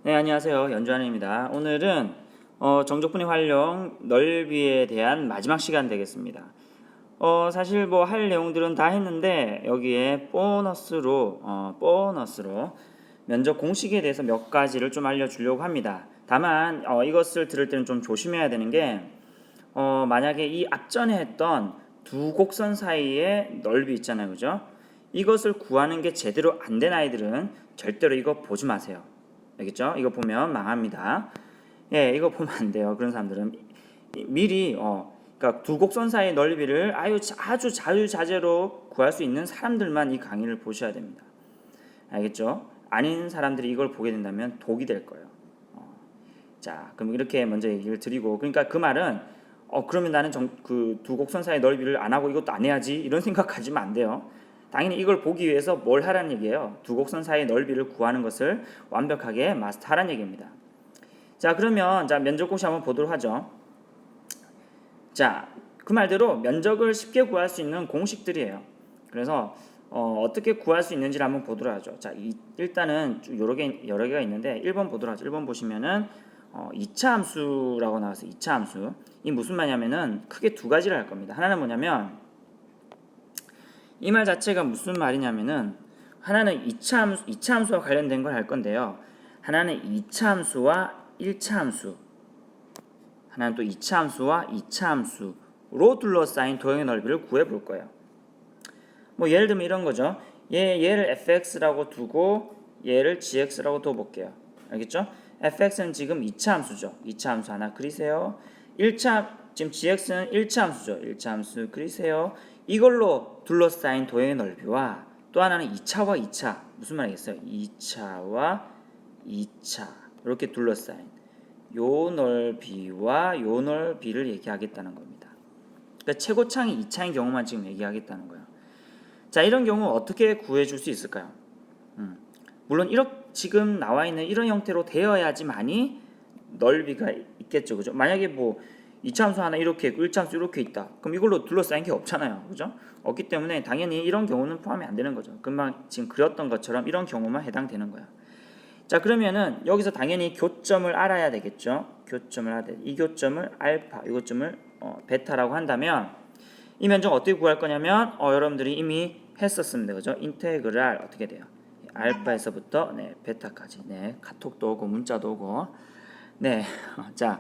네, 안녕하세요. 연주환입니다. 오늘은 정적분의 활용 넓이에 대한 마지막 시간 되겠습니다. 사실 뭐 할 내용들은 다 했는데 여기에 보너스로 면적 공식에 대해서 몇 가지를 좀 알려주려고 합니다. 다만 이것을 들을 때는 좀 조심해야 되는 게 만약에 이 앞전에 했던 두 곡선 사이의 넓이 있잖아요, 그죠? 이것을 구하는 게 제대로 안 된 아이들은 절대로 이거 보지 마세요. 알겠죠? 이거 보면 망합니다. 예, 이거 보면 안 돼요. 그런 사람들은 미리 그러니까 두 곡선 사이의 넓이를 아주 자유자재로 구할 수 있는 사람들만 이 강의를 보셔야 됩니다. 알겠죠? 아닌 사람들이 이걸 보게 된다면 독이 될 거예요. 자, 그럼 이렇게 먼저 얘기를 드리고, 그러니까 그 말은 그러면 나는 그 두 곡선 사이의 넓이를 안 하고 이것도 안 해야지 이런 생각하시면 안 돼요. 당연히 이걸 보기 위해서 뭘 하라는 얘기예요. 두 곡선 사이의 넓이를 구하는 것을 완벽하게 마스터하라는 얘기입니다. 자, 그러면 면적 공식 한번 보도록 하죠. 자, 그 말대로 면적을 쉽게 구할 수 있는 공식들이에요. 그래서 어떻게 구할 수 있는지를 한번 보도록 하죠. 자, 일단은 여러 개가 있는데 1번 보도록 하죠. 1번 보시면은 2차 함수라고 나와서 2차 함수. 이 무슨 말이냐면은 크게 두 가지를 할 겁니다. 하나는 뭐냐면 이 말 자체가 무슨 말이냐면은 하나는 2차 함수와 관련된 걸 할 건데요. 하나는 2차 함수와 1차 함수. 하나는 또 2차 함수와 2차 함수로 둘러싸인 도형의 넓이를 구해 볼 거예요. 뭐 예를 들면 이런 거죠. 얘를 fx라고 두고 얘를 gx라고 둬 볼게요. 알겠죠? fx는 지금 2차 함수죠. 2차 함수 하나 그리세요. 1차 지금 gx는 1차 함수죠. 1차 함수 그리세요. 이걸로 둘러싸인 도형의 넓이와 또 하나는 2차와 2차 무슨 말이겠어요? 2차와 2차 이렇게 둘러싸인 요 넓이와 요 넓이를 얘기하겠다는 겁니다. 그러니까 최고창이 2차인 경우만 지금 얘기하겠다는 거예요. 자, 이런 경우 어떻게 구해줄 수 있을까요? 물론 이렇게 지금 나와 있는 이런 형태로 되어야지만이 넓이가 있겠죠, 그죠? 만약에 뭐 2차 함수 하나 이렇게 있고 1차 함수 이렇게 있다. 그럼 이걸로 둘러싸인 게 없잖아요, 그죠? 없기 때문에 당연히 이런 경우는 포함이 안 되는 거죠. 금방 지금 그렸던 것처럼 이런 경우만 해당되는 거예요. 자, 그러면은 여기서 당연히 교점을 알아야 되겠죠. 교점을 알아야 돼. 이 교점을 알파, 이 교점을 베타라고 한다면 이 면적 어떻게 구할 거냐면 여러분들이 이미 했었습니다. 그죠? 인테그랄 어떻게 돼요? 알파에서부터 베타까지. 네. 카톡도 오고 문자도 오고. 네. 자.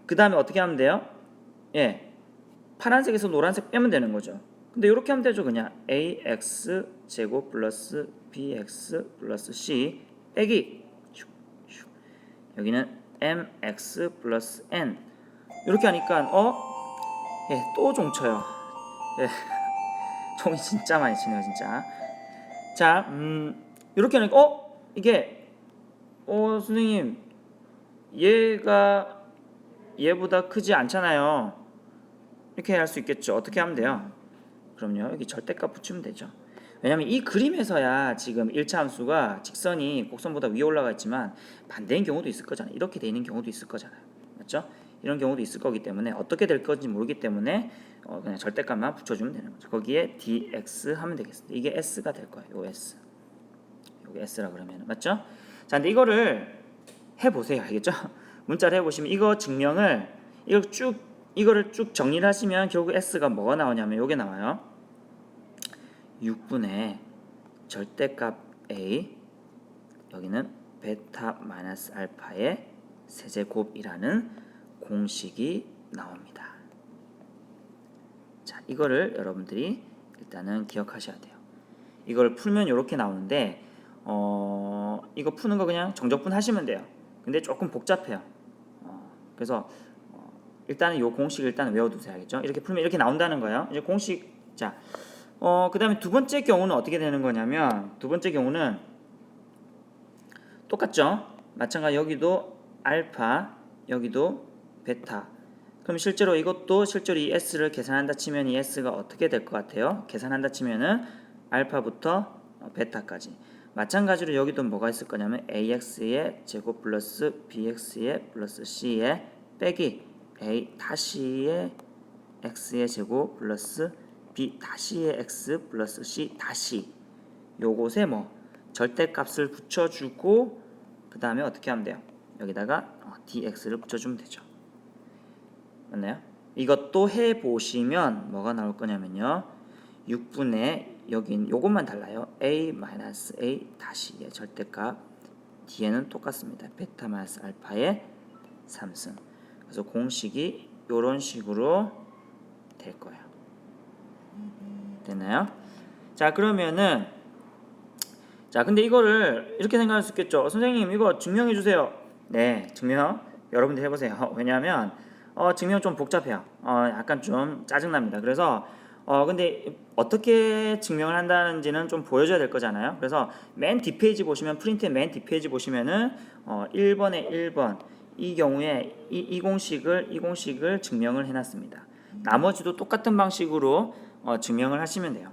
그다음에 어떻게 하면 돼요? 예. 파란색에서 노란색 빼면 되는 거죠. 근데 이렇게 하면 되죠. 그냥 ax 제곱 플러스 bx 플러스 c 빼기 여기는 mx 플러스 n 이렇게 하니까 예, 또 종쳐요. 예, 종이 진짜 많이 치네요, 진짜. 자, 이렇게 하니까 이게 선생님 얘가 얘보다 크지 않잖아요. 이렇게 할 수 있겠죠. 어떻게 하면 돼요? 그럼요. 여기 절대값 붙이면 되죠. 왜냐면 이 그림에서야 지금 1차 함수가 직선이 곡선보다 위에 올라가 있지만 반대인 경우도 있을 거잖아요. 이렇게 돼 있는 경우도 있을 거잖아요. 맞죠? 이런 경우도 있을 거기 때문에 어떻게 될 건지 모르기 때문에 그냥 절대값만 붙여주면 되는 거죠. 거기에 dx 하면 되겠습니다. 이게 s가 될 거예요. 요 s. 요게 s라 그러면 맞죠? 자, 근데 이거를 해보세요. 알겠죠? 문자를 해보시면 이거 증명을 이거를 쭉 정리를 하시면 결국 s가 뭐가 나오냐면 요게 나와요. 6분의 절대값 a 여기는 베타 마이너스 알파의 세제곱이라는 공식이 나옵니다. 자, 이거를 여러분들이 일단은 기억하셔야 돼요. 이걸 풀면 이렇게 나오는데 이거 푸는 거 그냥 정적분 하시면 돼요. 근데 조금 복잡해요. 그래서 일단은 이 공식 일단 외워두세요. 알겠죠? 이렇게 풀면 이렇게 나온다는 거예요. 이제 공식 자, 그 다음에 두 번째 경우는 어떻게 되는 거냐면 두 번째 경우는 똑같죠? 마찬가지 여기도 알파 여기도 베타 그럼 실제로 이것도 실제로 이 s를 계산한다 치면 이 s가 어떻게 될 것 같아요? 계산한다 치면은 알파부터 베타까지 마찬가지로 여기도 뭐가 있을 거냐면 ax의 제곱 플러스 bx의 플러스 c의 빼기 a 다시의 x의 제곱 플러스 b 다시의 x 플러스 c 다시 요곳에 뭐 절대값을 붙여주고 그 다음에 어떻게 하면 돼요? 여기다가 dx를 붙여주면 되죠. 맞나요? 이것도 해보시면 뭐가 나올 거냐면요. 6분의 여긴 요것만 달라요. a-a 다시의 절대값 뒤에는 똑같습니다. 베타 마이너스 알파의 3승. 그래서 공식이 요런 식으로 될 거예요. 됐나요? 자, 그러면은 근데 이거를 이렇게 생각할 수 있겠죠. 선생님 이거 증명해 주세요. 네, 증명 여러분들 해보세요. 왜냐하면 증명 좀 복잡해요. 약간 좀 짜증납니다. 그래서 근데 어떻게 증명을 한다는지는 좀 보여줘야 될 거잖아요. 그래서 맨 뒷페이지 보시면 프린트의 맨 뒷페이지 보시면은 1번에 1번 이 경우에 이 공식을 증명을 해놨습니다. 나머지도 똑같은 방식으로 증명을 하시면 돼요.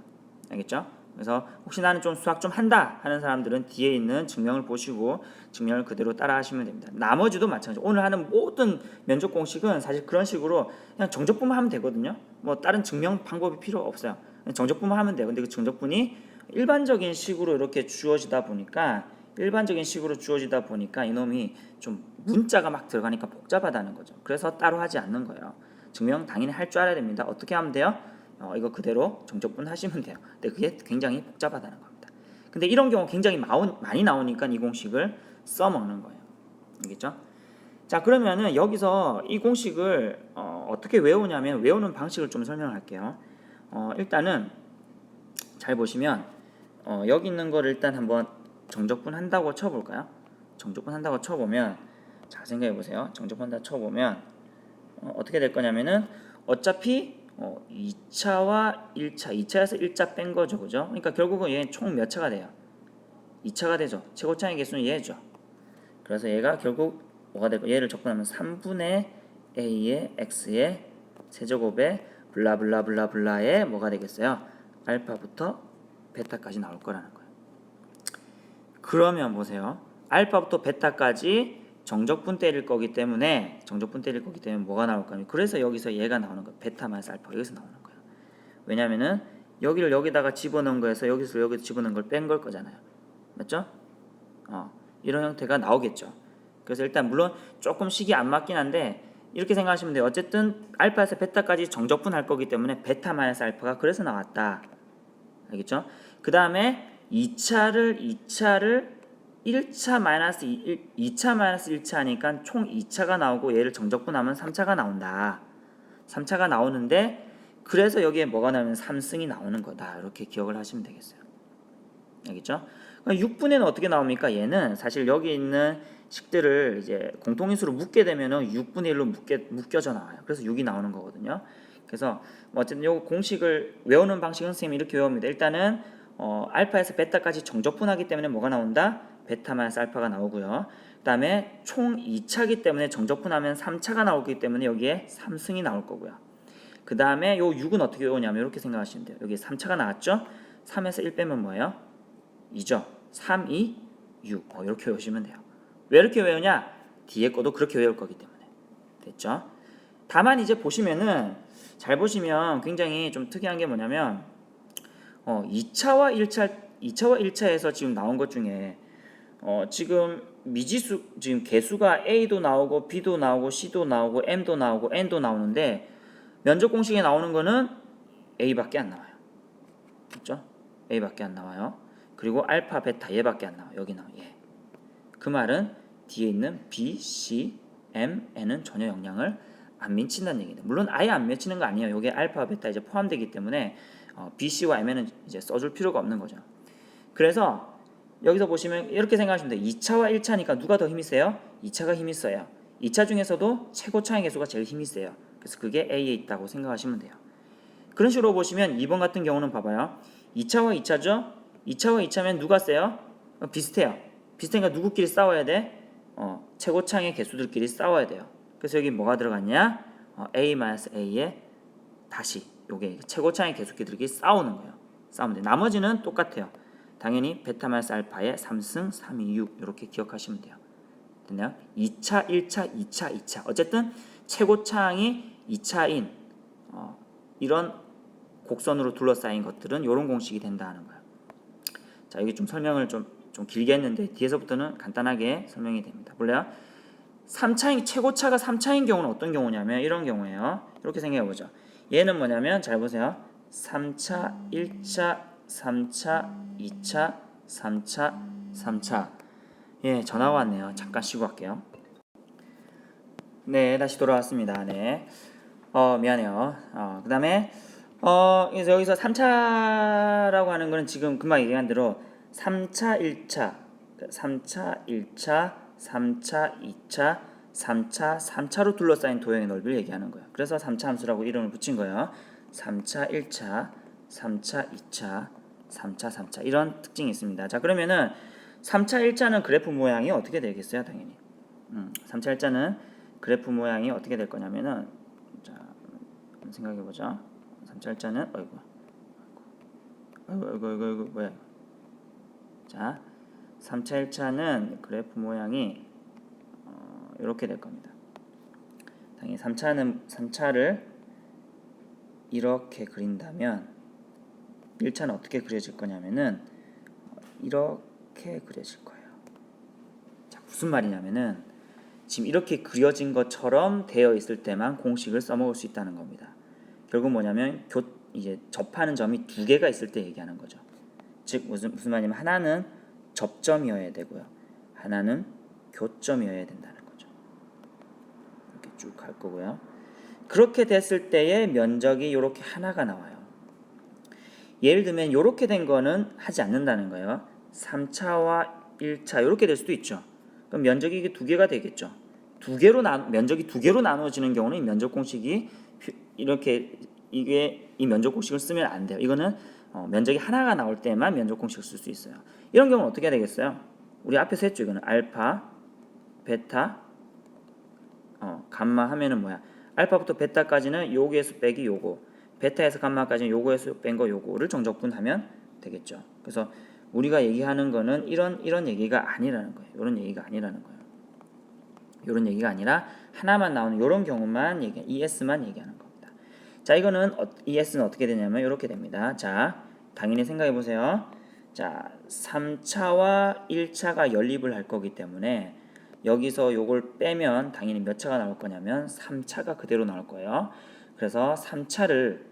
알겠죠? 그래서 혹시 나는 좀 수학 좀 한다 하는 사람들은 뒤에 있는 증명을 보시고 증명을 그대로 따라 하시면 됩니다. 나머지도 마찬가지로 오늘 하는 모든 면접 공식은 사실 그런 식으로 그냥 정적분만 하면 되거든요. 뭐 다른 증명 방법이 필요 없어요. 정적분만 하면 돼요. 근데 그 정적분이 일반적인 식으로 이렇게 주어지다 보니까 이놈이 좀 문자가 막 들어가니까 복잡하다는 거죠. 그래서 따로 하지 않는 거예요. 증명 당연히 할 줄 알아야 됩니다. 어떻게 하면 돼요? 이거 그대로 정적분 하시면 돼요. 근데 그게 굉장히 복잡하다는 겁니다. 근데 이런 경우 굉장히 많이 나오니까 이 공식을 써먹는 거예요. 알겠죠? 자, 그러면은 여기서 이 공식을 어떻게 외우냐면 외우는 방식을 좀 설명할게요. 일단은 잘 보시면 여기 있는 거를 일단 한번 정적분 한다고 쳐볼까요? 정적분 한다고 쳐보면 자, 생각해 보세요. 정적분 한다고 쳐보면 어떻게 될 거냐면은 어차피 2차와 1차, 2차에서 1차 뺀 거죠. 그죠? 그러니까 결국은 얘는 총 몇 차가 돼요? 2차가 되죠. 최고차의 개수는 얘죠. 그래서 얘가 결국 뭐가 될까? 얘를 적분하면 3분의 a의 x의 세제곱에 블라블라블라블라의 뭐가 되겠어요? 알파부터 베타까지 나올 거라는 거예요. 그러면 보세요. 알파부터 베타까지 정적분 때릴 거기 때문에 뭐가 나올까요? 그래서 여기서 얘가 나오는 거예요. 베타 마이너스 알파가 여기서 나오는 거예요. 왜냐면은 여기를 여기다가 집어넣은 거에서 여기서 여기 집어넣은 걸 뺀 걸 거잖아요. 맞죠? 이런 형태가 나오겠죠. 그래서 일단 물론 조금 식이 안 맞긴 한데 이렇게 생각하시면 돼요. 어쨌든 알파에서 베타까지 정적분 할 거기 때문에 베타 마이너스 알파가 그래서 나왔다. 알겠죠? 그 다음에 2차를 1차 마이너스 2차 마이너스 1차 하니까 총 2차가 나오고 얘를 정적분하면 3차가 나온다. 3차가 나오는데 그래서 여기에 뭐가 나오면 3승이 나오는 거다. 이렇게 기억을 하시면 되겠어요. 알겠죠? 6분에는 어떻게 나옵니까? 얘는 사실 여기 있는 식들을 이제 공통인수로 묶게 되면은 6분의 1로 묶여져 나와요. 그래서 6이 나오는 거거든요. 그래서 어쨌든 요 공식을 외우는 방식은 선생님이 이렇게 외웁니다. 일단은 알파에서 베타까지 정적분하기 때문에 뭐가 나온다? 베타 마이너스 알파가 나오고요. 그 다음에 총 2차기 때문에 정적분하면 3차가 나오기 때문에 여기에 3승이 나올 거고요. 그 다음에 요 6은 어떻게 외우냐면 이렇게 생각하시면 돼요. 여기 3차가 나왔죠? 3에서 1 빼면 뭐예요? 2죠. 3, 2, 6 이렇게 외우시면 돼요. 왜 이렇게 외우냐? 뒤에 거도 그렇게 외울 거기 때문에. 됐죠? 다만 이제 보시면은 잘 보시면 굉장히 좀 특이한 게 뭐냐면 2차와 1차에서 지금 나온 것 중에 지금 미지수 지금 개수가 A도 나오고 B도 나오고 C도 나오고 M도 나오고 N도 나오는데 면적 공식에 나오는 거는 A밖에 안 나와요. 그렇죠? A밖에 안 나와요. 그리고 알파, 베타 얘밖에 안 나와요. 여기 나와요. 얘. 그 말은 뒤에 있는 B, C, M, N은 전혀 영향을 안 미친다는 얘기입니다. 물론 아예 안 미치는 거 아니에요. 여기에 알파, 베타 이제 포함되기 때문에 B, C와 M에는 이제 써줄 필요가 없는 거죠. 그래서 여기서 보시면 이렇게 생각하시면 돼요. 2차와 1차니까 누가 더 힘이 세요? 2차가 힘이 세요. 2차 중에서도 최고차의 개수가 제일 힘이 세요. 그래서 그게 A에 있다고 생각하시면 돼요. 그런 식으로 보시면 2번 같은 경우는 봐봐요. 2차와 2차죠? 2차와 2차면 누가 세요? 비슷해요. 비슷하니까 누구끼리 싸워야 돼? 최고차의 개수들끼리 싸워야 돼요. 그래서 여기 뭐가 들어갔냐? A-A에 다시 요게 최고차의 개수끼리 싸우는 거예요. 싸우면 돼. 나머지는 똑같아요. 당연히 베타 마이너스 알파의 3승, 3, 2, 6 이렇게 기억하시면 돼요. 됐나요? 2차, 1차, 2차, 2차. 어쨌든 최고차항이 2차인 이런 곡선으로 둘러싸인 것들은 이런 공식이 된다는 거예요. 자, 여기 좀 설명을 좀 좀 길게 했는데 뒤에서부터는 간단하게 설명이 됩니다. 볼래요? 3차인 최고차가 3차인 경우는 어떤 경우냐면 이런 경우예요. 이렇게 생각해 보죠. 얘는 뭐냐면 잘 보세요. 3차, 1차, 3차, 2차, 3차, 3차. 예, 전화가 왔네요. 잠깐 쉬고 갈게요. 네, 다시 돌아왔습니다. 네. 미안해요. 그다음에 그래서 여기서 3차라고 하는 거는 지금 금방 얘기한 대로 3차, 1차, 3차, 1차, 3차, 2차, 3차, 3차로 둘러싸인 도형의 넓이를 얘기하는 거예요. 그래서 3차 함수라고 이름을 붙인 거예요. 3차, 1차, 3차, 2차, 3차, 3차 이런 특징이 있습니다. 자, 그러면은 3차, 1차는 그래프 모양이 어떻게 되겠어요? 당연히. 3차, 1차는 그래프 모양이 어떻게 될 거냐면은 자, 한번 생각해 보자. 3차, 1차는 아이고 뭐야? 자, 3차, 1차는 그래프 모양이 이렇게 될 겁니다. 당연히 3차를 이렇게 그린다면 1차는 어떻게 그려질 거냐면은 이렇게 그려질 거예요. 자, 무슨 말이냐면은 지금 이렇게 그려진 것처럼 되어 있을 때만 공식을 써먹을 수 있다는 겁니다. 결국 뭐냐면 이제 접하는 점이 두 개가 있을 때 얘기하는 거죠. 즉 무슨 말이냐면 하나는 접점이어야 되고요. 하나는 교점이어야 된다는 거죠. 이렇게 쭉 갈 거고요. 그렇게 됐을 때의 면적이 이렇게 하나가 나와요. 예를 들면 이렇게 된 거는 하지 않는다는 거예요. 3차와 1차 이렇게 될 수도 있죠. 그럼 면적이 이게 두 개가 되겠죠. 면적이 두 개로 나눠지는 경우는 이 면적 공식이 이렇게 이 면적 공식을 쓰면 안 돼요. 이거는 면적이 하나가 나올 때만 면적 공식을 쓸 수 있어요. 이런 경우는 어떻게 되겠어요? 우리 앞에서 했죠. 이거는 알파, 베타, 감마 하면은 뭐야? 알파부터 베타까지는 요거에서 빼기 요거, 베타에서 감마까지는 요거에서 뺀 거 요거를 정적분하면 되겠죠. 그래서 우리가 얘기하는 거는 이런 얘기가 아니라는 거예요. 이런 얘기가 아니라는 거예요. 이런 얘기가 아니라 하나만 나오는 이런 경우만 ES만 얘기하는 겁니다. 자, 이거는 ES는 어떻게 되냐면 이렇게 됩니다. 자, 당연히 생각해 보세요. 자, 3차와 1차가 연립을 할 거기 때문에 여기서 요걸 빼면 당연히 몇 차가 나올 거냐면 3차가 그대로 나올 거예요. 그래서 3차를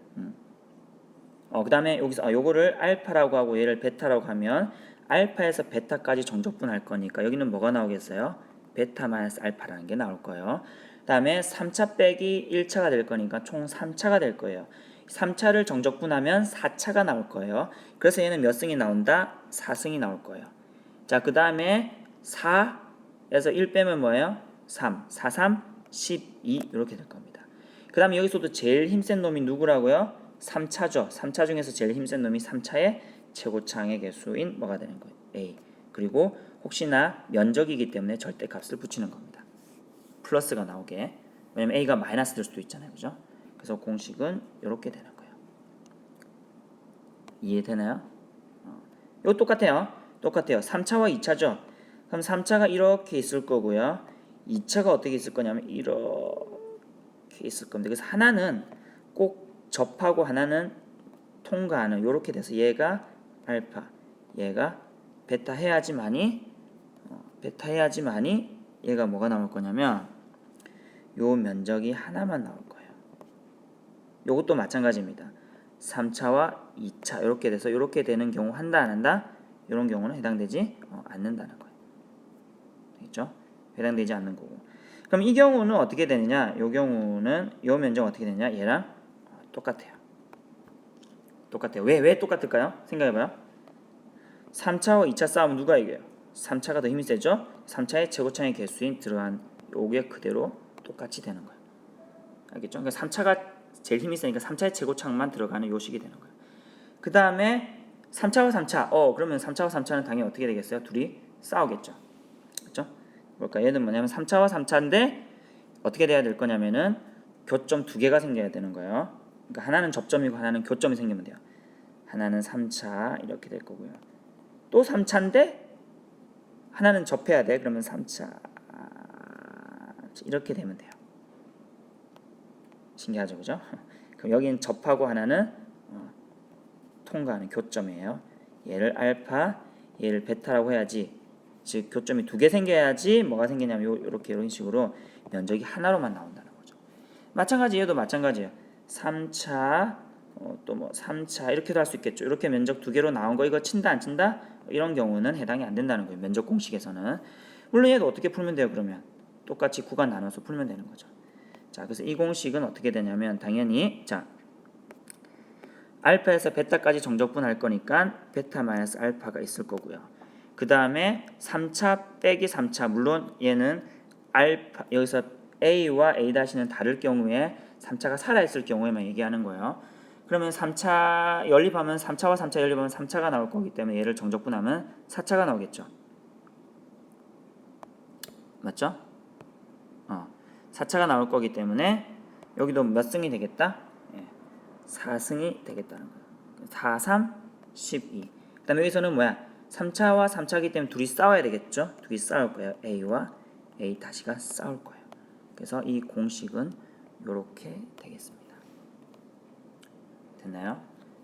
그 다음에 여기서 요거를 알파라고 하고 얘를 베타라고 하면 알파에서 베타까지 정적분할 거니까 여기는 뭐가 나오겠어요? 베타 마이너스 알파라는 게 나올 거예요. 그 다음에 3차 빼기 1차가 될 거니까 총 3차가 될 거예요. 3차를 정적분하면 4차가 나올 거예요. 그래서 얘는 몇 승이 나온다? 4승이 나올 거예요. 자, 그 다음에 4에서 1 빼면 뭐예요? 3, 4, 3, 12 이렇게 될 겁니다. 그 다음에 여기서도 제일 힘센 놈이 누구라고요? 3차죠. 3차 중에서 제일 힘센 놈이 3차의 최고차항의 개수인 뭐가 되는 거예요? A. 그리고 혹시나 면적이기 때문에 절대값을 붙이는 겁니다. 플러스가 나오게. 왜냐면 A가 마이너스 될 수도 있잖아요. 그죠? 그래서 공식은 이렇게 되는 거예요. 이해되나요? 이거 똑같아요. 3차와 2차죠. 그럼 3차가 이렇게 있을 거고요. 2차가 어떻게 있을 거냐면 이렇게 있을 겁니다. 그래서 하나는 꼭 접하고 하나는 통과하는 이렇게 돼서 얘가 알파, 얘가 베타 해야지만이 얘가 뭐가 나올 거냐면 요 면적이 하나만 나올 거예요. 요것도 마찬가지입니다. 3차와 2차 이렇게 돼서 이렇게 되는 경우 한다 안 한다? 이런 경우는 해당되지 않는다는 거예요. 되겠죠? 해당되지 않는 거고. 그럼 이 경우는 어떻게 되느냐? 요 경우는 요 면적 어떻게 되느냐? 얘랑 똑같아요. 왜 똑같을까요? 생각해봐요. 3차와 2차 싸우면 누가 이겨요? 3차가 더 힘이 세죠? 3차의 최고차의 개수인 들어간 요게 그대로 똑같이 되는 거예요. 알겠죠? 그러니까 3차가 제일 힘이 세니까 3차의 최고차만 들어가는 요식이 되는 거예요. 그 다음에 3차와 3차. 그러면 3차와 3차는 당연히 어떻게 되겠어요? 둘이 싸우겠죠. 그렇죠? 뭘까? 얘는 뭐냐면 3차와 3차인데 어떻게 돼야 될 거냐면은 교점 두 개가 생겨야 되는 거예요. 그러니까 하나는 접점이고 하나는 교점이 생기면 돼요. 하나는 3차 이렇게 될 거고요. 또 3차인데 하나는 접해야 돼. 그러면 3차 이렇게 되면 돼요. 신기하죠, 그죠? 그럼 여기는 접하고 하나는 통과하는 교점이에요. 얘를 알파, 얘를 베타라고 해야지. 즉 교점이 두 개 생겨야지 뭐가 생기냐면 요렇게 이런 식으로 면적이 하나로만 나온다는 거죠. 마찬가지 얘도 마찬가지예요. 3차 또 뭐 3차 이렇게도 할 수 있겠죠. 이렇게 면적 두 개로 나온 거 이거 친다 안 친다? 이런 경우는 해당이 안 된다는 거예요. 면적 공식에서는. 물론 얘도 어떻게 풀면 돼요? 그러면 똑같이 구간 나눠서 풀면 되는 거죠. 자, 그래서 이 공식은 어떻게 되냐면 당연히 자 알파에서 베타까지 정적분할 거니까 베타 마이너스 알파가 있을 거고요. 그 다음에 3차 빼기 3차 물론 얘는 알파 여기서 A와 A-는 다를 경우에 3차가 살아있을 경우에만 얘기하는 거예요. 그러면 3차 연립하면 3차와 3차 연립하면 3차가 나올 거기 때문에 얘를 정적분하면 4차가 나오겠죠. 맞죠? 4차가 나올 거기 때문에 여기도 몇 승이 되겠다? 4승이 되겠다는 거예요. 4, 3, 12. 그 다음에 여기서는 뭐야? 3차와 3차이기 때문에 둘이 싸워야 되겠죠? 둘이 싸울 거예요. A와 A 다시가 싸울 거예요. 그래서 이 공식은 이렇게 되겠습니다. 됐나요?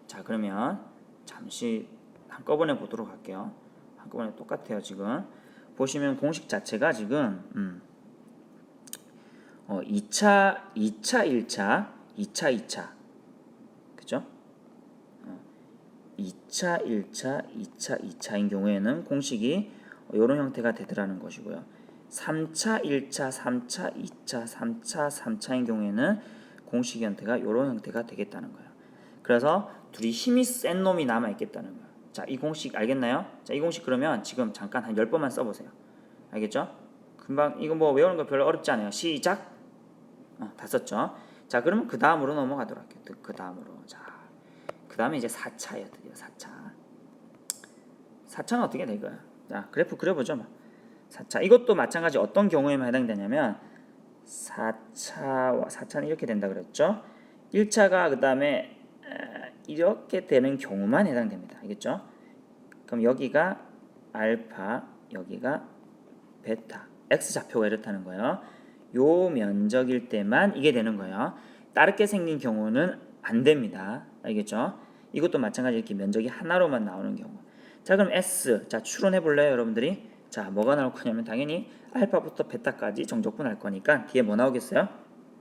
자, 그러면 잠시 한꺼번에 보도록 할게요. 한꺼번에 똑같아요. 지금 보시면 공식 자체가 지금 2차, 1차, 2차 그죠? 2차, 1차, 2차, 2차인 경우에는 공식이 이런 형태가 되더라는 것이고요. 3차, 1차, 3차, 2차, 3차, 3차인 경우에는 공식 형태가 이런 형태가 되겠다는 거예요. 그래서 둘이 힘이 센 놈이 남아 있겠다는 거예요. 자, 이 공식 알겠나요? 자, 이 공식 그러면 지금 잠깐 한 10번만 써보세요. 알겠죠? 금방 이거 뭐 외우는 거 별로 어렵지 않아요. 시작. 다 썼죠? 자, 그러면 그 다음으로 넘어가도록 할게요. 그 다음으로. 자, 그 다음에 이제 4차예요. 드디어 4차. 4차는 어떻게 될까요? 자, 그래프 그려보죠. 뭐. 4차. 이것도 마찬가지 어떤 경우에만 해당되냐면 4차는 이렇게 된다 그랬죠. 1차가 그 다음에 이렇게 되는 경우만 해당됩니다. 알겠죠? 그럼 여기가 알파, 여기가 베타, x좌표가 이렇다는 거예요. 요 면적일 때만 이게 되는 거예요. 다르게 생긴 경우는 안 됩니다. 알겠죠? 이것도 마찬가지 이렇게 면적이 하나로만 나오는 경우. 자, 그럼 S. 자, 추론해 볼래요, 여러분들이? 자, 뭐가 나올 거냐면 당연히 알파부터 베타까지 정적분할 거니까 뒤에 뭐 나오겠어요?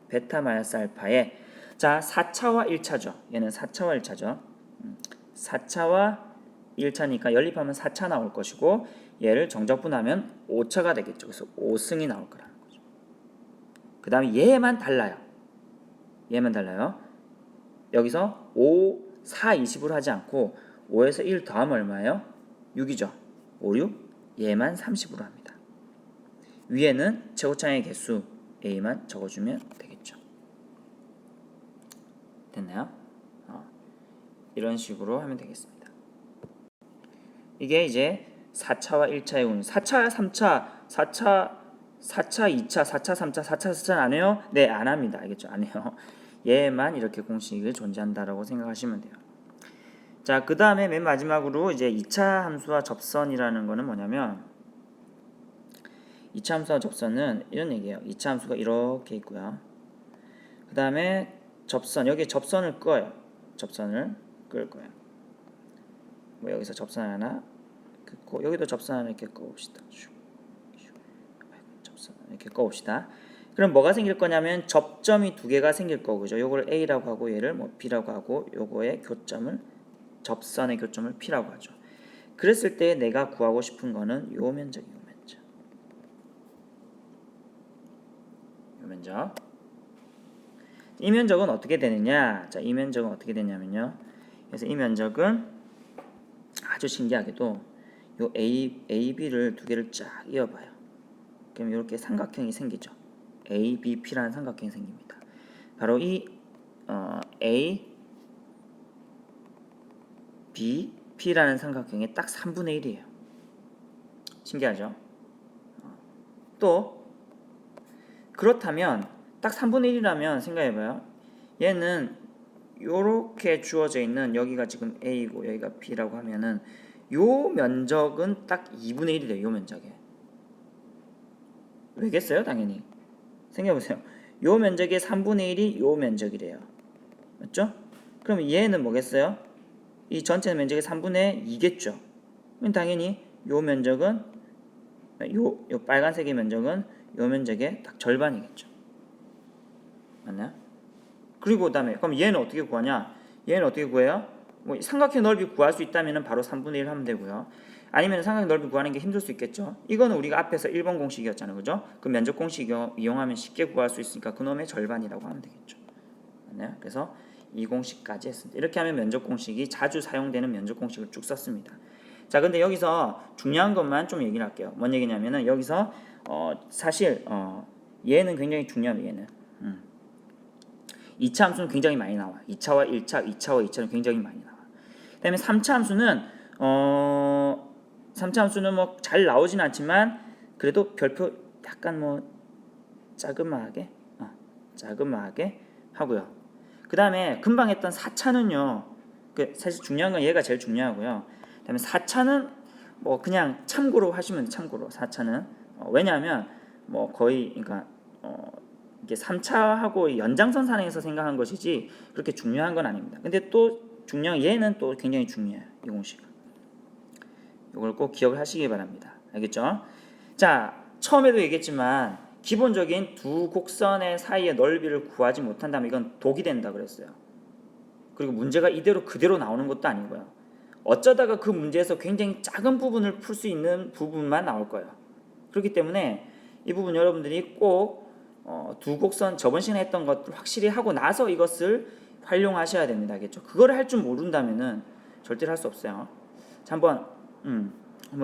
베타 마이너스 알파에 자, 4차와 1차죠. 얘는 4차와 1차죠. 4차와 1차니까 연립하면 4차 나올 것이고 얘를 정적분하면 5차가 되겠죠. 그래서 5승이 나올 거라는 거죠. 그 다음에 얘만 달라요. 얘만 달라요. 여기서 5, 4, 20으로 하지 않고 5에서 1 더하면 얼마예요? 6이죠. 5, 6. 얘만 30으로 합니다. 위에는 최고차의 개수 A만 적어주면 되겠죠. 됐나요? 이런 식으로 하면 되겠습니다. 이게 이제 4차와 1차의 경우 4차, 3차, 4차, 2차, 4차, 3차, 4차, 4차는 안 해요? 네, 안 합니다. 알겠죠? 안 해요. 얘만 이렇게 공식이 존재한다라고 생각하시면 돼요. 자, 그 다음에 맨 마지막으로 이제 2차 함수와 접선이라는 거는 뭐냐면 2차 함수와 접선은 이런 얘기예요. 2차 함수가 이렇게 있고요. 그 다음에 접선, 여기 접선을 꺼요. 접선을 끌 거예요. 뭐 여기서 접선 하나 긋고 여기도 접선 하나 이렇게 꺼봅시다. 접선 이렇게 꺼봅시다. 그럼 뭐가 생길 거냐면 접점이 두 개가 생길 거고, 그죠? 요걸 A라고 하고 얘를 뭐 B라고 하고 요거의 교점을 접선의 교점을 P라고 하죠. 그랬을 때 내가 구하고 싶은 거는 요 면적이에요. 요 면적. 이 면적은 어떻게 되느냐? 자, 이 면적은 어떻게 되냐면요. 그래서 이 면적은 아주 신기하게도 요 AB를 두 개를 쫙 이어봐요. 그럼 이렇게 삼각형이 생기죠. ABP라는 삼각형이 생깁니다. 바로 이 ABP라는 삼각형의 딱 3분의 1이에요. 신기하죠? 또 그렇다면 딱 3분의 1이라면 생각해봐요. 얘는 요렇게 주어져 있는 여기가 지금 A고 여기가 B라고 하면은 요 면적은 딱 2분의 1이래요. 요 면적에. 왜겠어요? 당연히. 생각해보세요. 요 면적의 3분의 1이 요 면적이래요. 맞죠? 그럼 얘는 뭐겠어요? 이 전체 면적의 3분의 2겠죠. 그럼 당연히 요 면적은 요 빨간색의 면적은 요 면적의 딱 절반이겠죠. 맞나요? 그리고 그다음에 그럼 얘는 어떻게 구하냐? 얘는 어떻게 구해요? 뭐 삼각형 넓이 구할 수 있다면 바로 3분의 1 하면 되고요. 아니면 삼각형 넓이 구하는 게 힘들 수 있겠죠. 이거는 우리가 앞에서 1번 공식이었잖아요. 그죠? 그 면적 공식 이용하면 쉽게 구할 수 있으니까 그놈의 절반이라고 하면 되겠죠. 맞나요? 그래서 이 공식까지 했습니다. 이렇게 하면 면적 공식이 자주 사용되는 면적 공식을 쭉 썼습니다. 자, 근데 여기서 중요한 것만 좀 얘기를 할게요. 뭔 얘기냐면은 여기서 사실 얘는 굉장히 중요합니다. 얘는 2차 함수는 굉장히 많이 나와. 2차와 1차, 2차와 2차는 굉장히 많이 나와. 그다음에 3차 함수는 3차 함수는 뭐 잘 나오진 않지만 그래도 별표 약간 뭐 자그마하게 하고요. 그다음에 금방 했던 4차는요. 사실 중요한 건 얘가 제일 중요하고요. 그다음에 4차는 뭐 그냥 참고로 하시면 참고로 4차는 왜냐하면 뭐 거의 그러니까 이게 3차하고 연장선 산행에서 생각한 것이지 그렇게 중요한 건 아닙니다. 근데 또 중요한 얘는 또 굉장히 중요해요. 이 공식은. 이걸 꼭 기억을 하시기 바랍니다. 알겠죠? 자, 처음에도 얘기했지만 기본적인 두 곡선의 사이의 넓이를 구하지 못한다면 이건 독이 된다 그랬어요. 그리고 문제가 이대로 그대로 나오는 것도 아니고요. 어쩌다가 그 문제에서 굉장히 작은 부분을 풀 수 있는 부분만 나올 거예요. 그렇기 때문에 이 부분 여러분들이 꼭 두 곡선 저번 시간에 했던 것들 확실히 하고 나서 이것을 활용하셔야 됩니다. 알겠죠? 그거를 할 줄 모른다면은 절대로 할 수 없어요. 자, 한번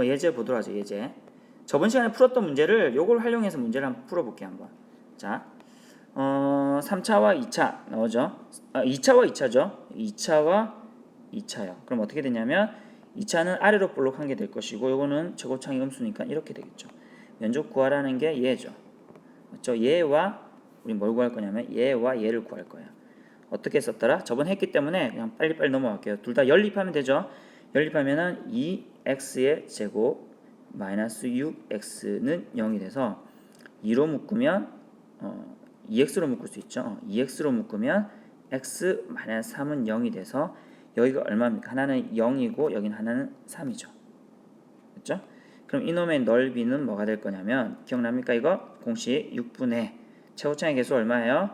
예제 보도록 하죠. 예제. 저번 시간에 풀었던 문제를 요걸 활용해서 문제를 한번 풀어볼게요. 한번. 자, 3차와 2차 나오죠. 2차와 2차죠. 2차와 2차요. 그럼 어떻게 되냐면 2차는 아래로 볼록한 게 될 것이고 요거는 제곱창이 음수니까 이렇게 되겠죠. 면적 구하라는 게 얘죠. 맞죠? 얘와 우리 뭘 구할 거냐면 얘와 얘를 구할 거예요. 어떻게 썼더라? 저번 했기 때문에 그냥 빨리빨리 넘어갈게요. 둘 다 연립하면 되죠. 연립하면은 2x의 제곱 마이너스 6x는 0이 돼서 2로 묶으면 2x로 묶을 수 있죠. 2x로 묶으면 x 마이너스 3은 0이 돼서 여기가 얼마입니까? 하나는 0이고 여긴 하나는 3이죠. 그렇죠? 그럼 이놈의 넓이는 뭐가 될 거냐면 기억납니까? 이거 공식 6분의 최고창의 개수 얼마예요?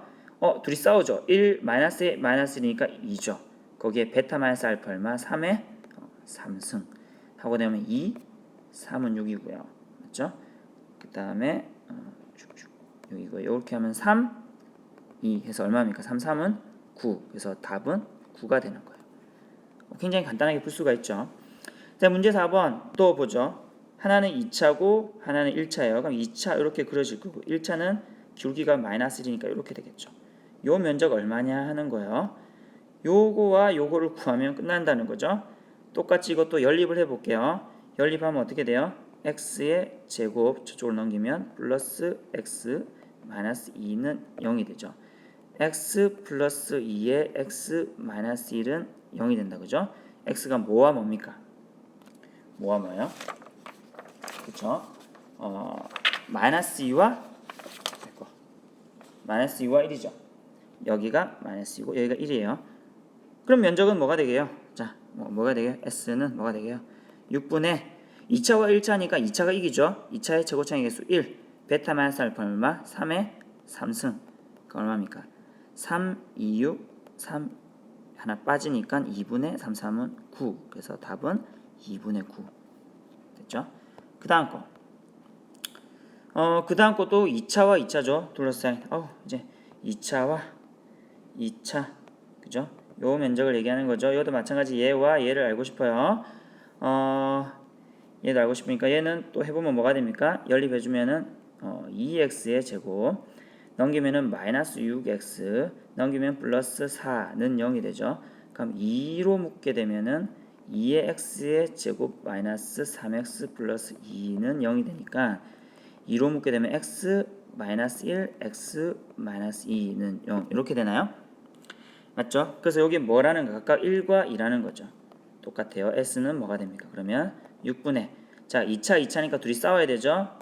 둘이 싸우죠. 1 마이너스 마이너스니까 2죠. 거기에 베타 마이너스 알파 얼마? 3의 3승 하고 되면 2 3은 6이고요. 맞죠? 그 다음에 여기고 이렇게 하면 3 2 해서 얼마입니까? 3 3은 9. 그래서 답은 9가 되는 거예요. 굉장히 간단하게 풀 수가 있죠. 자, 문제 4번 또 보죠. 하나는 2차고 하나는 1차예요. 그럼 2차 이렇게 그려질 거고 1차는 기울기가 마이너스 1이니까 이렇게 되겠죠. 요 면적 얼마냐 하는 거예요. 요거와 요거를 구하면 끝난다는 거죠. 똑같이 이것도 연립을 해볼게요. 연립하면 어떻게 돼요? x의 제곱 저쪽으로 넘기면 플러스 x 마이너스 2는 0이 되죠. x 플러스 2의 x 마이너스 1은 0이 된다. 그죠? x가 뭐와 뭡니까? 뭐와 뭐예요? 그쵸? 마이너스 2와 마이너스 2와 1이죠. 여기가 마이너스 2고 여기가 1이에요. 그럼 면적은 뭐가 되게요? 자, 뭐가 되게요? s는 뭐가 되게요? 6분의 2차와 1차니까 2차가 이기죠. 2차의 제곱창의 개수 1 베타 마이너스 알파 얼마? 3의 3승 그 얼마입니까? 3, 2, 6, 3 하나 빠지니까 2분의 3, 3은 9 그래서 답은 2분의 9 됐죠? 그 다음 거 그 다음 것도 2차와 2차죠. 둘러싸인 이제 2차와 2차 그죠? 요 면적을 얘기하는 거죠. 이것도 마찬가지 얘와 얘를 알고 싶어요. 얘도 알고 싶으니까 얘는 또 해보면 뭐가 됩니까? 연립해주면은 2x의 제곱 넘기면은 마이너스 6x 넘기면 플러스 4는 0이 되죠. 그럼 2로 묶게 되면은 2의 x의 제곱 마이너스 3x 플러스 2는 0이 되니까 2로 묶게 되면 x 마이너스 1 x 마이너스 2는 0 이렇게 되나요? 맞죠? 그래서 여기 뭐라는 거 각각 1과 2라는 거죠. 똑같아요. s는 뭐가 됩니까? 그러면 6분의 자 2차 2차니까 둘이 싸워야 되죠.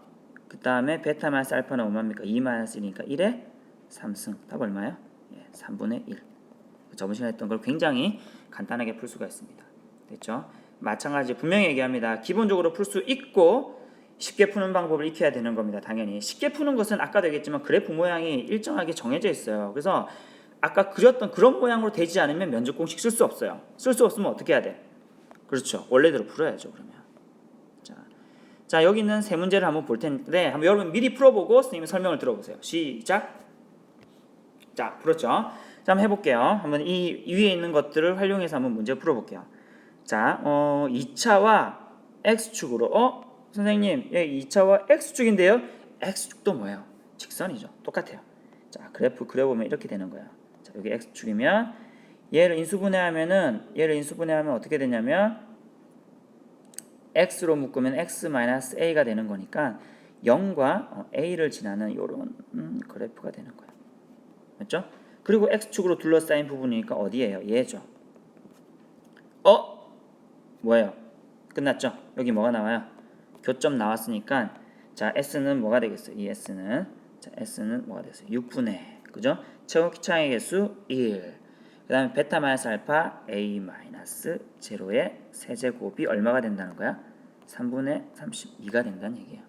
그 다음에 베타 마이너스 알파는 얼마입니까? 2 마이너스 1이니까 1의 3승 답 얼마예요? 3분의 1 저번 시간에 했던 걸 굉장히 간단하게 풀 수가 있습니다. 됐죠? 마찬가지 분명히 얘기합니다. 기본적으로 풀 수 있고 쉽게 푸는 방법을 익혀야 되는 겁니다. 당연히 쉽게 푸는 것은 아까도 얘기했지만 그래프 모양이 일정하게 정해져 있어요. 그래서 아까 그렸던 그런 모양으로 되지 않으면 면적 공식 쓸 수 없어요. 쓸 수 없으면 어떻게 해야 돼? 그렇죠. 원래대로 풀어야죠. 그러면 자 여기는 세 문제를 한번 볼 텐데 한번 여러분 미리 풀어보고 선생님 설명을 들어보세요. 시작. 자 풀었죠? 자 한번 해볼게요. 한번 이 위에 있는 것들을 활용해서 한번 문제 풀어볼게요. 자 2차와 x축으로 선생님 여기 2차와 x축인데요. x축도 뭐예요? 직선이죠. 똑같아요. 자 그래프 그려보면 이렇게 되는 거예요. 자 여기 x축이면 얘를 인수분해하면 어떻게 되냐면 x로 묶으면 x-a가 되는 거니까 0과 a를 지나는 이런 그래프가 되는 거예요. 맞죠? 그리고 x축으로 둘러싸인 부분이니까 어디예요? 얘죠. 뭐예요? 끝났죠? 여기 뭐가 나와요? 교점 나왔으니까 자 s는 뭐가 되겠어요? 이 s는 s는 뭐가 되겠어요? 6분의 그죠? 최고차의 개수 1. 그 다음에 베타 마이너스 알파 a 마이너스 제로의 세제곱이 얼마가 된다는 거야? 3분의 32가 된다는 얘기예요.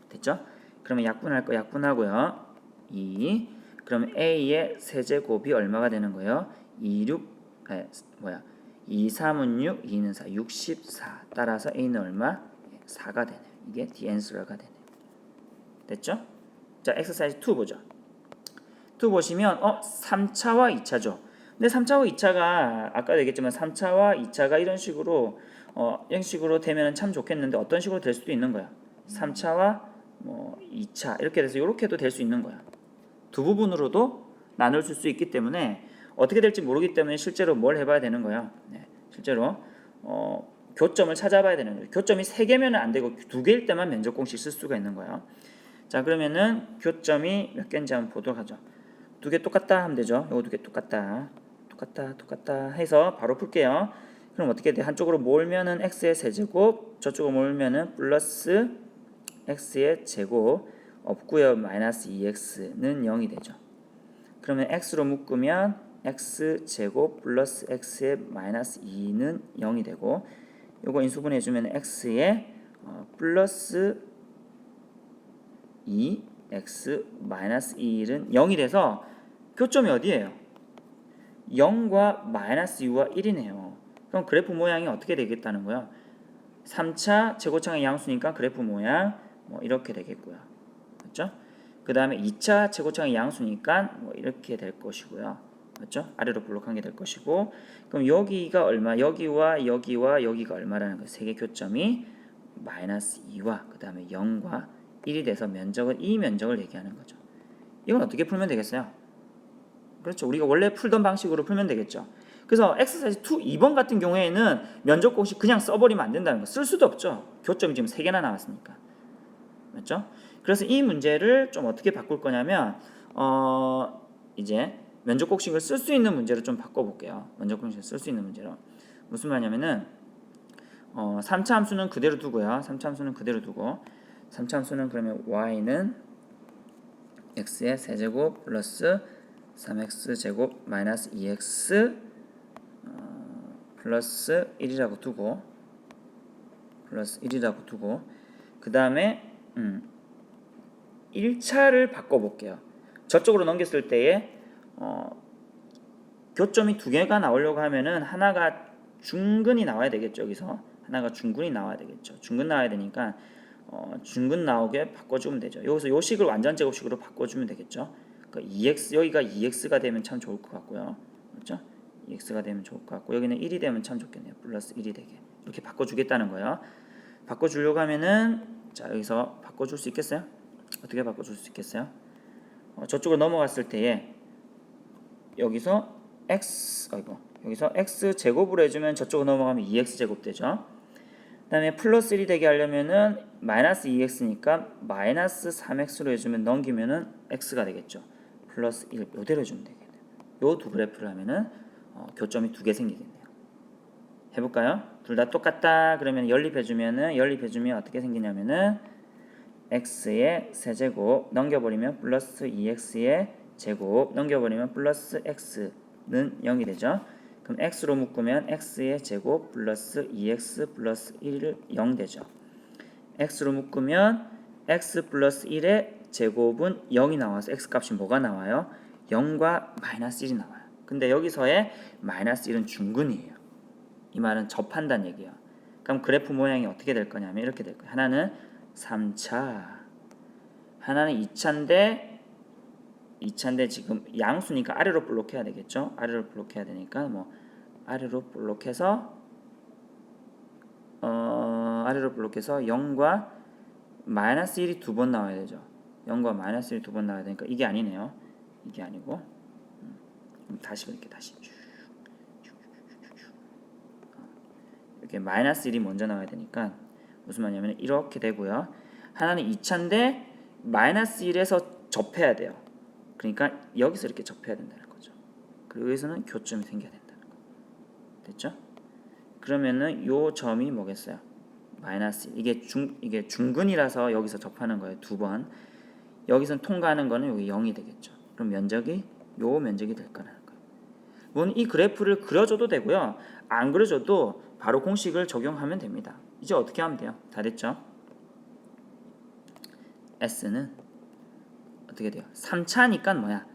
됐죠? 그러면 약분할 거 약분하고요. 2. 그러면 a의 세제곱이 얼마가 되는 거예요? 2, 3은 6, 2는 4, 64. 따라서 a는 얼마? 4가 되네요. 이게 the answer가 되네요. 됐죠? 자, exercise 2 보죠. 2 보시면 3차와 2차죠. 근데 3차와 2차가 아까도 얘기했지만 3차와 2차가 이런 식으로 되면 참 좋겠는데 어떤 식으로 될 수도 있는 거야. 3차와 2차 이렇게 돼서 이렇게도 될 수 있는 거야. 두 부분으로도 나눌 수 있기 때문에 어떻게 될지 모르기 때문에 실제로 뭘 해봐야 되는 거야. 네, 실제로 교점을 찾아봐야 되는 거예요. 교점이 3개면 안 되고 2개일 때만 면적 공식 쓸 수가 있는 거예요. 자 그러면은 교점이 몇 개인지 한번 보도록 하죠. 2개 똑같다 하면 되죠. 요거 2개 똑같다 해서 바로 풀게요. 그럼 어떻게 돼? 한쪽으로 몰면은 x의 세제곱, 저쪽으로 몰면은 플러스 x의 제곱 없고요. 마이너스 2x는 0이 되죠. 그러면 x로 묶으면 x 제곱 플러스 x의 마이너스 2는 0이 되고 요거 인수분해 주면 x의 플러스 2 x 마이너스 1은 0이 돼서 교점이 어디예요? 0과 마이너스 2와 1이네요. 그럼 그래프 모양이 어떻게 되겠다는 거야? 3차 최고차의 양수니까 그래프 모양 이렇게 되겠고요. 맞죠? 그 다음에 2차 최고차의 양수니까 이렇게 될 것이고요. 맞죠? 아래로 볼록한 게 될 것이고 그럼 여기가 얼마? 여기와 여기가 얼마라는 거예요? 세 개 교점이 마이너스 2와 그 다음에 0과 1이 돼서 면적은 이 면적을 얘기하는 거죠. 이건 어떻게 풀면 되겠어요? 그렇죠. 우리가 원래 풀던 방식으로 풀면 되겠죠. 그래서 exercise 2 2번 같은 경우에는 면적 공식 그냥 써버리면 안 된다는 거. 쓸 수도 없죠. 교점이 지금 3개나 나왔으니까. 맞죠? 그래서 이 문제를 좀 어떻게 바꿀 거냐면 이제 면적 공식을 쓸 수 있는 문제로 좀 바꿔볼게요. 면적 공식을 쓸 수 있는 문제로. 무슨 말이냐면은 3차 함수는 그대로 두고요. 3차 함수는 그대로 두고 3차 함수는 그러면 y는 x의 세제곱 플러스 3x 제곱 마이너스 2x 플러스 1이라고 두고 그 다음에 1차를 바꿔볼게요. 저쪽으로 넘겼을 때에 교점이 2개가 나오려고 하면은 하나가 중근이 나와야 되겠죠. 여기서 하나가 중근이 나와야 되겠죠. 중근 나와야 되니까 중근 나오게 바꿔주면 되죠. 여기서 요 식을 완전 제곱식으로 바꿔주면 되겠죠. 그러니까 2x 여기가 2x가 되면 참 좋을 것 같고요. 그렇죠? 2x가 되면 좋을 것 같고 여기는 1이 되면 참 좋겠네요. 플러스 1이 되게 이렇게 바꿔주겠다는 거예요. 바꿔주려고 하면은 자 여기서 바꿔줄 수 있겠어요? 어떻게 바꿔줄 수 있겠어요? 저쪽으로 넘어갔을 때에 여기서 x 제곱으로 해주면 저쪽으로 넘어가면 2x 제곱 되죠. 그 다음에 플러스 1이 되게 하려면은 마이너스 2x니까 마이너스 3x로 해주면 넘기면은 x가 되겠죠. 플러스 1 이대로 해주면 되겠네요. 요 두 그래프를 하면은 교점이 2개 생기겠네요. 해볼까요? 둘 다 똑같다 그러면 연립해주면 어떻게 생기냐면은 x의 세제곱 넘겨버리면 플러스 2x의 제곱 넘겨버리면 플러스 x는 0이 되죠. 그럼 x로 묶으면 x의 제곱 플러스 2x 플러스 1을 0 되죠. x로 묶으면 x 플러스 1의 제곱은 0이 나와서 x 값이 뭐가 나와요? 0과 마이너스 1이 나와요. 근데 여기서의 마이너스 1은 중근이에요. 이 말은 접한다는 얘기예요. 그럼 그래프 모양이 어떻게 될 거냐면 이렇게 될 거예요. 하나는 3차, 하나는 2차인데 지금 양수니까 아래로 블록해야 되겠죠. 아래로 블록해야 되니까 뭐 아래로 블록해서 0과 마이너스 1이 두 번 나와야 되죠. 0과 마이너스 1이 두 번 나와야 되니까 이게 아니네요. 이게 아니고 다시 그렇게 다시 이렇게 마이너스 1이 먼저 나와야 되니까 무슨 말이냐면 이렇게 되고요. 하나는 2차인데 마이너스 1에서 접해야 돼요. 그러니까 여기서 이렇게 접해야 된다는 거죠. 그리고 여기서는 교점이 생겨야 된다는 거. 됐죠? 그러면은 요 점이 뭐겠어요? 마이너스 1. 이게 중근이라서 여기서 접하는 거예요. 두 번. 여기서 통과하는 거는 여기 0이 되겠죠. 그럼 면적이 요 면적이 될 거라는 거예요. 물론 이 그래프를 그려줘도 되고요. 안 그려줘도 바로 공식을 적용하면 됩니다. 이제 어떻게 하면 돼요? 다 됐죠? S는 어떻게 돼요? 3차니까 뭐야?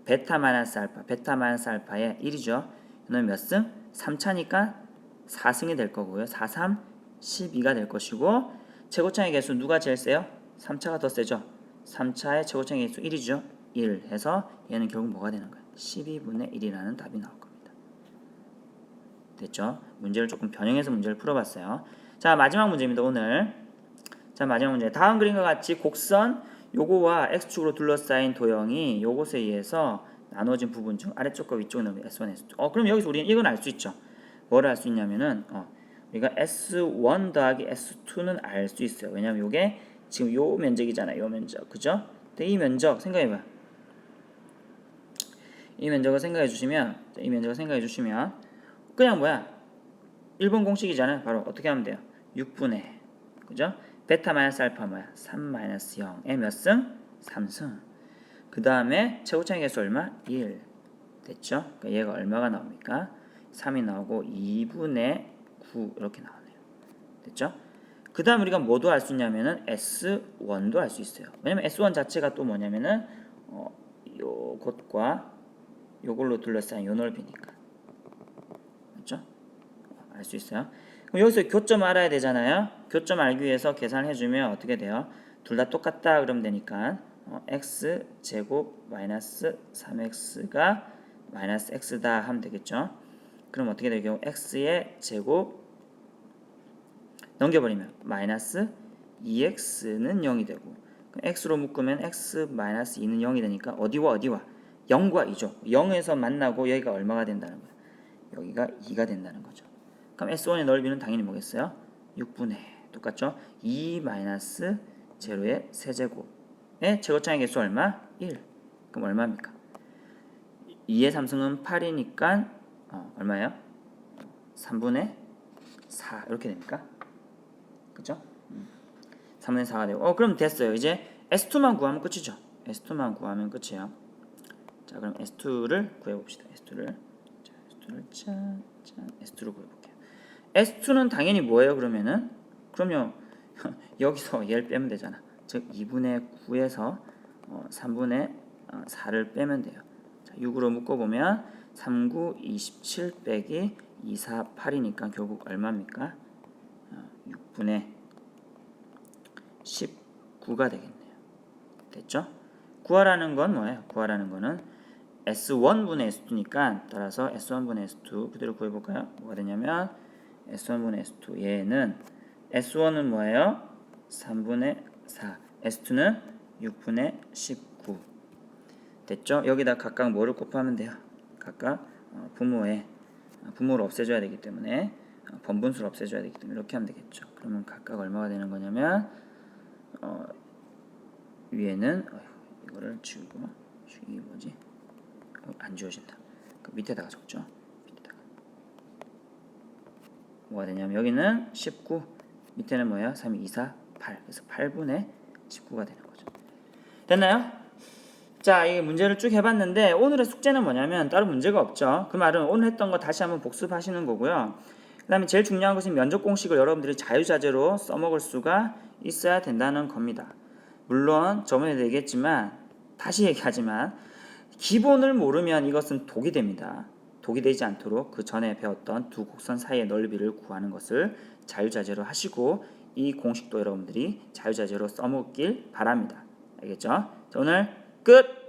베타 마이너스 알파의 1이죠. 이는 몇 승? 3차니까 4승이 될 거고요. 4, 3, 12가 될 것이고 최고차의 개수 누가 제일 세요? 3차가 더 세죠. 3차의 최고차의 개수 1이죠. 1 해서 얘는 결국 뭐가 되는 거예요? 12분의 1이라는 답이 나올 겁니다. 됐죠? 문제를 조금 변형해서 문제를 풀어봤어요. 자, 마지막 문제입니다. 오늘. 자, 마지막 문제. 다음 그림과 같이 곡선 요거와 x축으로 둘러싸인 도형이 요것에 의해서 나눠진 부분 중 아래쪽과 위쪽을 넓이 S1, S2. 그럼 여기서 우리는 이건 알 수 있죠. 뭐를 알 수 있냐면은 우리가 S1 더하기 S2는 알 수 있어요. 왜냐면 요게 지금 요 면적이잖아요. 요 면적. 그죠? 근데 이 면적 생각해 봐요. 이 면적을 생각해 주시면 그냥 뭐야? 1번 공식이잖아요. 바로 어떻게 하면 돼요? 6분의 그죠? 베타 마이너스 알파 뭐야? 3 마이너스 0의 몇 승? 3승. 그 다음에 최고차의 개수 얼마? 1. 됐죠? 그러니까 얘가 얼마가 나옵니까? 3이 나오고 2분의 9 이렇게 나오네요. 됐죠? 그 다음 우리가 뭐도 알 수 있냐면은 S1도 알 수 있어요. 왜냐면 S1 자체가 또 뭐냐면은 요것과 요걸로 둘러싸인 요 넓이니까. 맞죠? 알 수 있어요. 그럼 여기서 교점 알아야 되잖아요. 교점 알기 위해서 계산을 해주면 어떻게 돼요? 둘 다 똑같다 그러면 되니까 x 제곱 마이너스 3x가 마이너스 x다 하면 되겠죠. 그럼 어떻게 되죠? x의 제곱 넘겨버리면 마이너스 2x는 0이 되고 x로 묶으면 x 마이너스 2는 0이 되니까 어디와 0과 2죠. 0에서 만나고 여기가 얼마가 된다는 거예요? 여기가 2가 된다는 거죠. 그럼 S1의 넓이는 당연히 뭐겠어요? 6분의 똑같죠? 2 마이너스 제로의 세제곱의 제곱창의 개수 얼마? 1. 그럼 얼마입니까? 2의 3승은 8이니까 얼마예요? 3분의 4 이렇게 됩니까? 그죠? 3분의 4가 되고 그럼 됐어요. 이제 S2만 구하면 끝이죠. S2만 구하면 끝이에요. 자, 그럼 S2를 구해봅시다. S2를 구해볼게요. S2는 당연히 뭐예요? 그러면은 그럼요. 여기서 얘를 빼면 되잖아. 즉 2분의 9에서 3분의 4를 빼면 돼요. 자, 6으로 묶어보면 3, 9, 27 빼기 2, 4, 8이니까 결국 얼마입니까? 6분의 19가 되겠네요. 됐죠? 구하라는 건 뭐예요? 구하라는 거는 S1분의 S2니까 따라서 S1분의 S2 그대로 구해볼까요? 뭐가 되냐면 S1분의 S2 얘는 S1은 뭐예요? 3분의 4 S2는 6분의 19 됐죠? 여기다 각각 뭐를 곱하면 돼요? 각각 부모를 없애줘야 되기 때문에 번분수를 없애줘야 되기 때문에 이렇게 하면 되겠죠. 그러면 각각 얼마가 되는 거냐면 위에는 이거를 지우고 이게 뭐지? 안 지워진다. 그 밑에다가 적죠. 밑에다가 뭐가 되냐면 여기는 19 밑에는 뭐야? 3, 2, 4, 8 그래서 8분의 19가 되는 거죠. 됐나요? 자, 이 문제를 쭉 해봤는데 오늘의 숙제는 뭐냐면 따로 문제가 없죠. 그 말은 오늘 했던 거 다시 한번 복습하시는 거고요. 그 다음에 제일 중요한 것은 면접 공식을 여러분들이 자유자재로 써먹을 수가 있어야 된다는 겁니다. 물론 저번에도 얘기했지만 다시 얘기하지만 기본을 모르면 이것은 독이 됩니다. 독이 되지 않도록 그 전에 배웠던 두 곡선 사이의 넓이를 구하는 것을 자유자재로 하시고 이 공식도 여러분들이 자유자재로 써먹길 바랍니다. 알겠죠? 자, 오늘 끝!